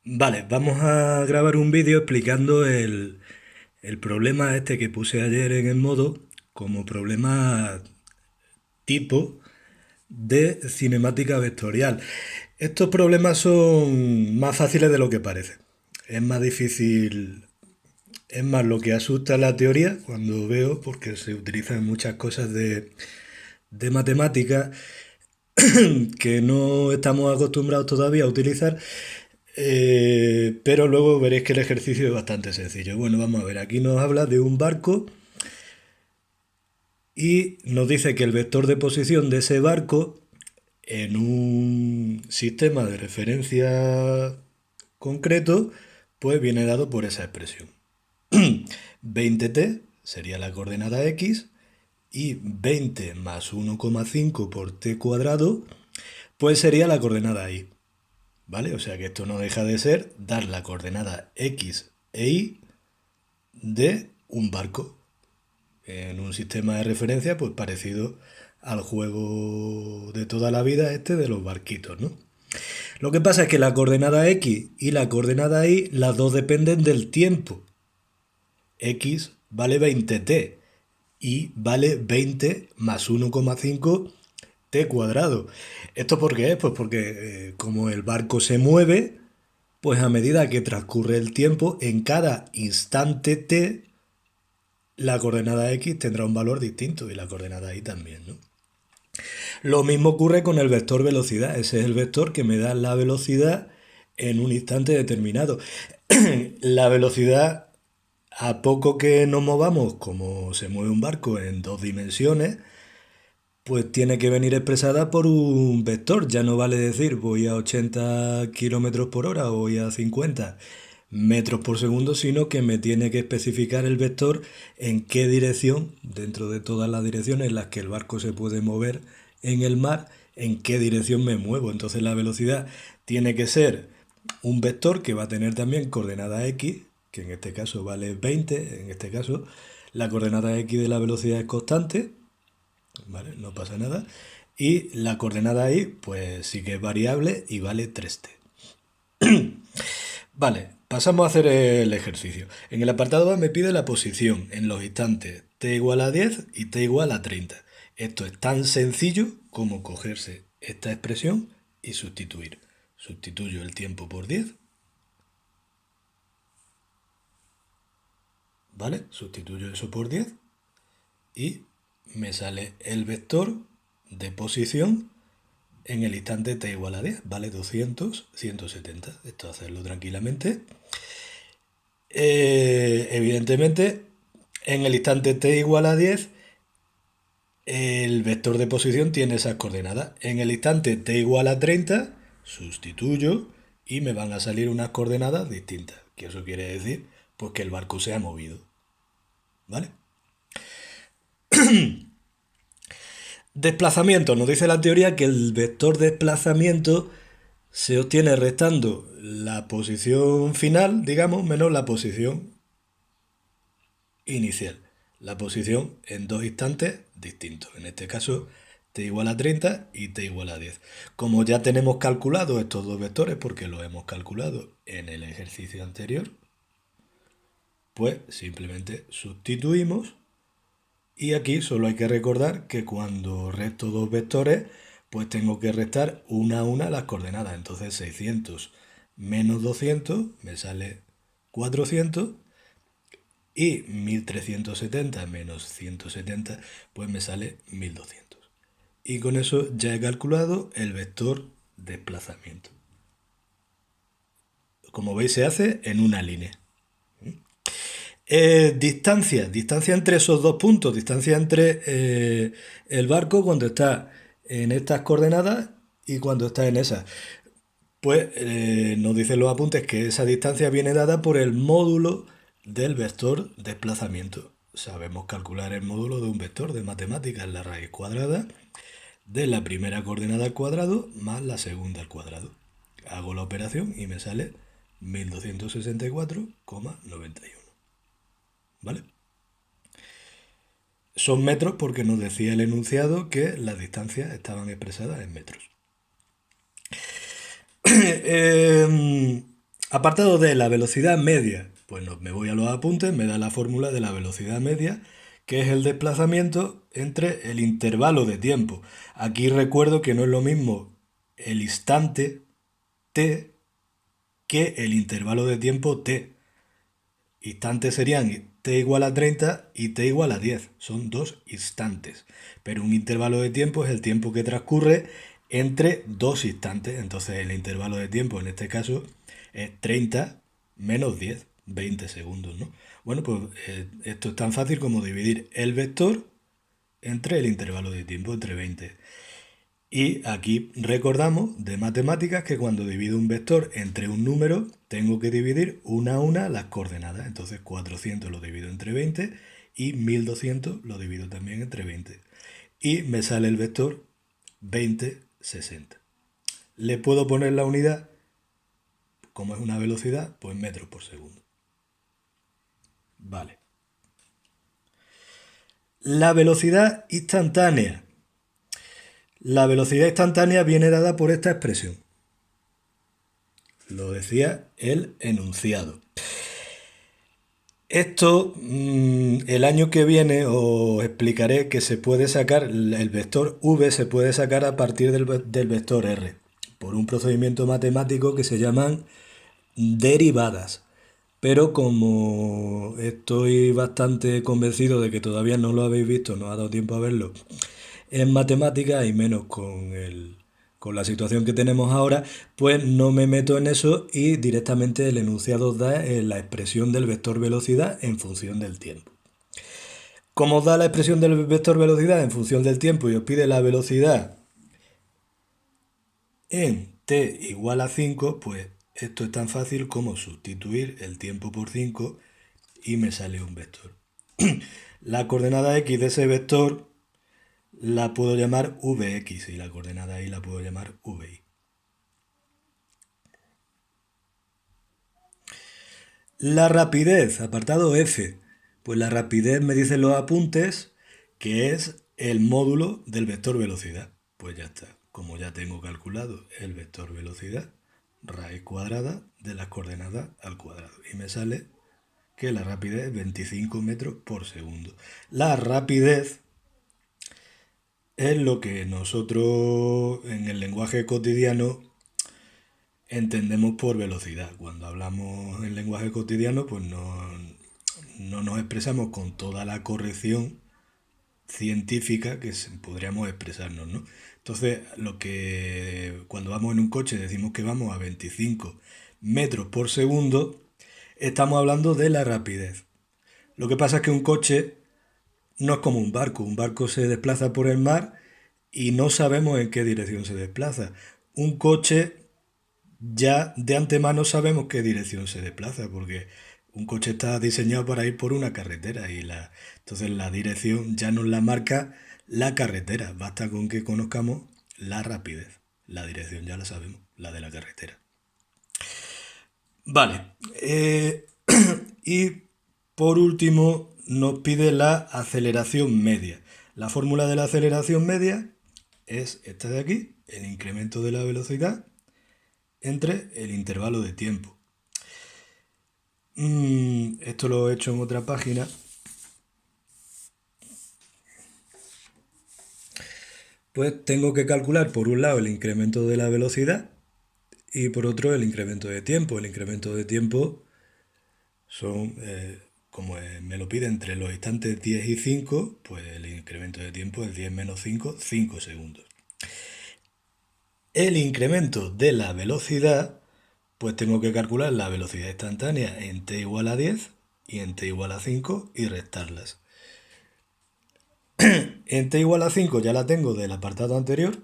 Vale, vamos a grabar un vídeo explicando el problema este que puse ayer en el modo como problema tipo de cinemática vectorial. Estos problemas son más fáciles de lo que parece. Es más difícil, es más lo que asusta la teoría cuando veo, porque se utilizan muchas cosas de matemática que no estamos acostumbrados todavía a utilizar. Pero luego veréis que el ejercicio es bastante sencillo. Bueno, vamos a ver, aquí nos habla de un barco y nos dice que el vector de posición de ese barco en un sistema de referencia concreto, pues viene dado por esa expresión. 20t sería la coordenada x y 20 más 1,5 por t cuadrado, pues sería la coordenada y. ¿Vale? O sea que esto no deja de ser dar la coordenada x e y de un barco en un sistema de referencia pues parecido al juego de toda la vida este de los barquitos, ¿no? Lo que pasa es que la coordenada x y la coordenada y, las dos dependen del tiempo. X vale 20t y vale 20 más 1,5 t cuadrado. ¿Esto por qué es? Pues porque como el barco se mueve, pues a medida que transcurre el tiempo, en cada instante t, la coordenada x tendrá un valor distinto y la coordenada y también, ¿no? Lo mismo ocurre con el vector velocidad. Ese es el vector que me da la velocidad en un instante determinado. La velocidad, a poco que nos movamos, como se mueve un barco en dos dimensiones, pues tiene que venir expresada por un vector. Ya no vale decir voy a 80 kilómetros por hora o voy a 50 metros por segundo, sino que me tiene que especificar el vector en qué dirección, dentro de todas las direcciones en las que el barco se puede mover en el mar, en qué dirección me muevo. Entonces la velocidad tiene que ser un vector que va a tener también coordenada x, que en este caso vale 20, en este caso la coordenada x de la velocidad es constante, ¿vale? No pasa nada. Y la coordenada y, pues sí que es variable y vale 3t. Vale, pasamos a hacer el ejercicio. En el apartado A me pide la posición en los instantes t igual a 10 y t igual a 30. Esto es tan sencillo como cogerse esta expresión y sustituir. Sustituyo el tiempo por 10, ¿vale? Sustituyo eso por 10 y me sale el vector de posición en el instante t igual a 10, vale 200, 170. Esto hacerlo tranquilamente. Evidentemente, en el instante t igual a 10, el vector de posición tiene esas coordenadas. En el instante t igual a 30, sustituyo y me van a salir unas coordenadas distintas. Que eso quiere decir pues que el barco se ha movido. ¿Vale? Desplazamiento. Nos dice la teoría que el vector desplazamiento se obtiene restando la posición final, digamos, menos la posición inicial. La posición en dos instantes distintos. En este caso, t igual a 30 y t igual a 10. Como ya tenemos calculado estos dos vectores, porque lo hemos calculado en el ejercicio anterior, pues simplemente sustituimos. Y aquí solo hay que recordar que cuando resto dos vectores, pues tengo que restar una a una las coordenadas. Entonces 600 menos 200 me sale 400 y 1370 menos 170 pues me sale 1200. Y con eso ya he calculado el vector desplazamiento. Como veis se hace en una línea. Distancia entre esos dos puntos, distancia entre el barco cuando está en estas coordenadas y cuando está en esas. Pues nos dicen los apuntes que esa distancia viene dada por el módulo del vector desplazamiento. Sabemos calcular el módulo de un vector de matemáticas, la raíz cuadrada de la primera coordenada al cuadrado más la segunda al cuadrado. Hago la operación y me sale 1264,91. ¿Vale? Son metros porque nos decía el enunciado que las distancias estaban expresadas en metros. Apartado de la velocidad media. Pues no, me voy a los apuntes, me da la fórmula de la velocidad media, que es el desplazamiento entre el intervalo de tiempo. Aquí recuerdo que no es lo mismo el instante t que el intervalo de tiempo t. Instantes serían t igual a 30 y t igual a 10. Son dos instantes. Pero un intervalo de tiempo es el tiempo que transcurre entre dos instantes. Entonces el intervalo de tiempo en este caso es 30 menos 10, 20 segundos, ¿no? Bueno, pues esto es tan fácil como dividir el vector entre el intervalo de tiempo, entre 20. Y aquí recordamos de matemáticas que cuando divido un vector entre un número, tengo que dividir una a una las coordenadas. Entonces 400 lo divido entre 20 y 1200 lo divido también entre 20. Y me sale el vector 20, 60. Le puedo poner la unidad, como es una velocidad, pues metros por segundo. Vale. La velocidad instantánea. La velocidad instantánea viene dada por esta expresión. Lo decía el enunciado. Esto, el año que viene os explicaré que se puede sacar, el vector v se puede sacar a partir del vector r, por un procedimiento matemático que se llaman derivadas. Pero como estoy bastante convencido de que todavía no lo habéis visto, no ha dado tiempo a verlo, en matemáticas y menos con la situación que tenemos ahora, pues no me meto en eso y directamente el enunciado da la expresión del vector velocidad en función del tiempo. Como os da la expresión del vector velocidad en función del tiempo y os pide la velocidad en t igual a 5, pues esto es tan fácil como sustituir el tiempo por 5 y me sale un vector. La coordenada x de ese vector la puedo llamar Vx y la coordenada y la puedo llamar Vi. La rapidez, apartado F. Pues la rapidez me dicen los apuntes que es el módulo del vector velocidad. Pues ya está. Como ya tengo calculado el vector velocidad, raíz cuadrada de las coordenadas al cuadrado. Y me sale que la rapidez es 25 metros por segundo. La rapidez es lo que nosotros en el lenguaje cotidiano entendemos por velocidad. Cuando hablamos en lenguaje cotidiano, pues no nos expresamos con toda la corrección científica que podríamos expresarnos, ¿no? Entonces, lo que cuando vamos en un coche decimos que vamos a 25 metros por segundo, estamos hablando de la rapidez. Lo que pasa es que un coche no es como un barco. Un barco se desplaza por el mar y no sabemos en qué dirección se desplaza. Un coche ya de antemano sabemos qué dirección se desplaza, porque un coche está diseñado para ir por una carretera y entonces la dirección ya nos la marca la carretera. Basta con que conozcamos la rapidez. La dirección ya la sabemos, la de la carretera. Vale. Y por último nos pide la aceleración media. La fórmula de la aceleración media es esta de aquí, el incremento de la velocidad entre el intervalo de tiempo. Esto lo he hecho en otra página. Pues tengo que calcular por un lado el incremento de la velocidad y por otro el incremento de tiempo. El incremento de tiempo son, como me lo pide entre los instantes 10 y 5, pues el incremento de tiempo es 10 menos 5, 5 segundos. El incremento de la velocidad, pues tengo que calcular la velocidad instantánea en t igual a 10 y en t igual a 5 y restarlas. En t igual a 5 ya la tengo del apartado anterior,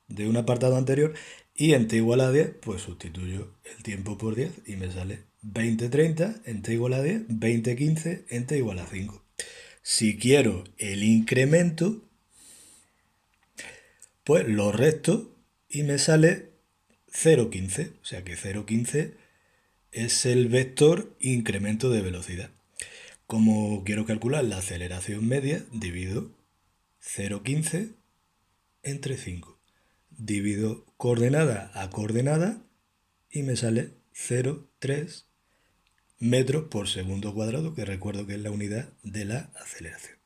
de un apartado anterior, y en t igual a 10, pues sustituyo el tiempo por 10 y me sale 20:30 en t igual a 10, 20:15 en t igual a 5. Si quiero el incremento, pues lo resto y me sale 0,15. O sea que 0,15 es el vector incremento de velocidad. Como quiero calcular la aceleración media, divido 0,15 entre 5. Divido coordenada a coordenada y me sale 0,03 metros por segundo cuadrado, que recuerdo que es la unidad de la aceleración.